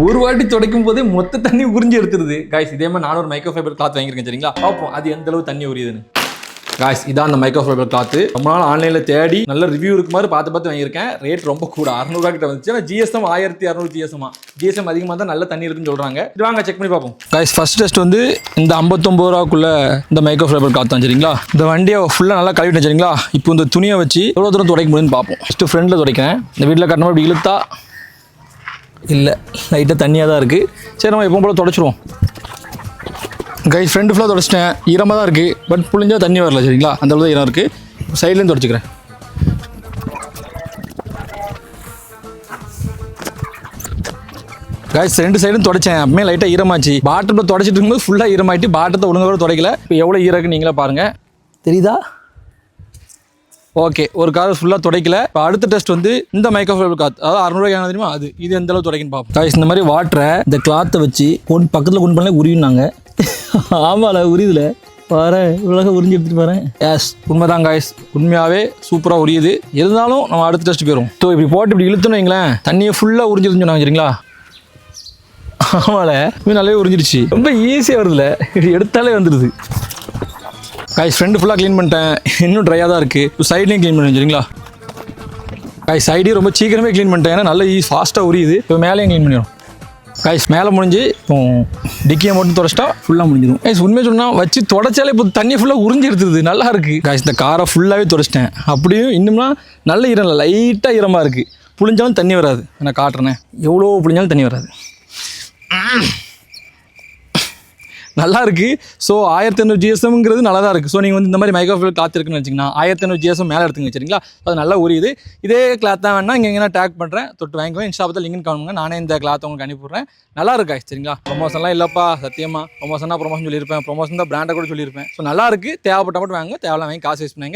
ஒரு வாட்டி துடைக்கும் போதே மொத்த தண்ணி உறிஞ்சி எடுத்துருது காய்ஸ். இதே மாதிரி நானும் ஒரு மைக்ரோ ஃபைபர் கிளாத் வாங்கியிருக்கேன் சரிங்களா. பார்ப்போம் அது எந்த அளவு தண்ணி உரியுதுன்னு. காய்ஸ் இதான் அந்த மைக்ரோ ஃபைபர் கிளாத். ரொம்ப நாள் ஆன்லைனில் தேடி நல்ல ரிவ்யூ இருக்கு மாதிரி பார்த்து வாங்கியிருக்கேன். ரேட் ரொம்ப கூட 600 கிட்ட வந்துச்சு. ஆனால் ஜிஎஸ்எம் 1600 ஜிஎஸ்எம் அதிகமாக தான் நல்ல தண்ணி இருக்குன்னு சொல்கிறாங்க. இது வாங்க செக் பண்ணி பார்ப்போம். காய்ஸ் ஃபர்ஸ்ட் டெஸ்ட் வந்து இந்த 59 ரூபாக்குள்ள இந்த மைக்ரோ ஃபைபர் கிளாத் தான் சரிங்களா. இந்த வண்டியை ஃபுல்லாக நல்லா கழுவிட்டேன் சரிங்களா. இப்போ இந்த துணியை வச்சு எவ்வளோ தூரம் துடைக்க முடியும்னு பார்ப்போம். ஃபஸ்ட்டு ஃப்ரெண்டில் துடைக்கிறேன். இந்த வீட்டில் கட்டணும் அப்படி இழுத்தா இல்லை, லைட்டாக தண்ணியாக தான் இருக்குது. சரி நம்ம எப்போ போல துடைச்சிருவோம். கைஸ் ஃப்ரெண்டு ஃபுல்லாக துடைச்சிட்டேன். ஈரமாக தான் இருக்குது, பட் புளிஞ்சா தண்ணி வரல சரிங்களா. அந்த அளவு தான் ஈரம் இருக்குது. சைட்லேயும் துடைச்சிக்கிறேன். கைஸ் 2 சைடும் துடைச்சேன். அப்பமே லைட்டாக ஈரமாச்சு. பாட்டில் துடைச்சிட்டு இருக்கும்போது ஃபுல்லாக ஈரமாயிட்டு பாட்டத்தை ஒழுங்காக துடைக்கல. இப்போ எவ்வளோ ஈரம் இருக்குன்னு நீங்களே பாருங்கள். தெரியுதா? ஓகே, ஒரு கார் ஃபுல்லாக துடைக்கல. இப்போ அடுத்த டெஸ்ட் வந்து இந்த மைக்ரோ ஃபைபர் கிளாத், அதாவது 600 ரூபாய்க்கு தெரியுமா, இது எந்த அளவு துடைக்குன்னு பார்ப்போம். காய்ஸ் இந்த மாதிரி வாட்டரை இந்த கிளாத்தை வச்சு பக்கத்தில் கொண்டு பண்ணல உரியுனாங்க. ஆமால உரியுதுல பாரு, உலக உறிஞ்சி எடுத்துட்டு பாரு. எஸ் உண்மைதான் காய்ஸ், உண்மையாகவே சூப்பராக உரியுது. இருந்தாலும் நம்ம அடுத்த டெஸ்ட் போயிடும். ஸோ இப்படி போட்டு இப்படி இழுத்துன்னு வைங்களேன், தண்ணியை ஃபுல்லாக உறிஞ்சிருந்துச்சு சொன்னாங்க சரிங்களா. ஆமால இது நல்லாவே உறிஞ்சிருச்சு. ரொம்ப ஈஸியாக வருதுல, இப்படி எடுத்தாலே வந்துடுது. காய்ஸ் ஃப்ரெண்டு ஃபுல்லாக க்ளீன் பண்ணிட்டேன். இன்னும் ட்ரையாக தான் இருக்குது. சைட்லேயும் க்ளீன் பண்ணி சரிங்களா. காய்ஸ் சைடையும் ரொம்ப சீக்கிரமே க்ளீன் பண்ணிட்டேன். ஏன்னா நல்லா ஃபாஸ்ட்டாக உரியுது. இப்போ மேலேயும் க்ளீன் பண்ணிடும். காய்ஸ் மேலே முடிஞ்சு இப்போ டிக்கியை மட்டும் துடைச்சிட்டா ஃபுல்லாக முடிஞ்சிடும். காய்ஸ் உண்மையை சொன்னால் வச்சு துடைச்சாலே இப்போ தண்ணி ஃபுல்லாக உறிஞ்சி எடுத்துருது. நல்லா இருக்குது. காய்ஸ் இந்த காரை ஃபுல்லாகவே துடைச்சிட்டேன். அப்படியும் இன்னும்னா நல்ல ஈரம் இல்லை, லைட்டாக ஈரமாக இருக்குது. புளிஞ்சாலும் தண்ணி வராது. நான் காட்டுறேனே, எவ்வளோ புளிஞ்சாலும் தண்ணி வராது. நல்லா இருக்குது. ஸோ 1500 ஜிஎஸ்எம்ங்கிறது நல்லா தான் இருக்குது. ஸோ நீங்கள் வந்து இந்த மாதிரி மைக்ரோ ஃபைபர் கிளாத் இருக்குன்னு வச்சிங்கன்னா 1500 ஜிஎஸ்எம் மேலே எடுத்துங்க வச்சிங்களா. அது நல்லா உரியுது. இதே கிளாத் தான் வேணா இங்கே எங்கன்னா டேக் பண்ணுறேன், தொட்டு வாங்கிக்கோ. இன்ஸ்டாபத்தில் லிங்க் காணுங்க. நானே இந்த கிளாத் உங்களுக்கு அனுப்பிவிட்றேன். நல்லா இருக்கா சரிங்களா. ப்ரொமோஷன்லாம் இல்லைப்பா சத்தியமாக. ப்ரொமோஷன் சொல்லியிருப்பேன், ப்ரொமோஷன் தான் பிராண்டை கூட சொல்லியிருப்பேன். ஸோ நல்லா இருக்குது. தேவைப்பட்ட மட்டும் வாங்க, தேவையில்லாம் வாங்கி காசு வேஸ்ட் பண்ணாங்க.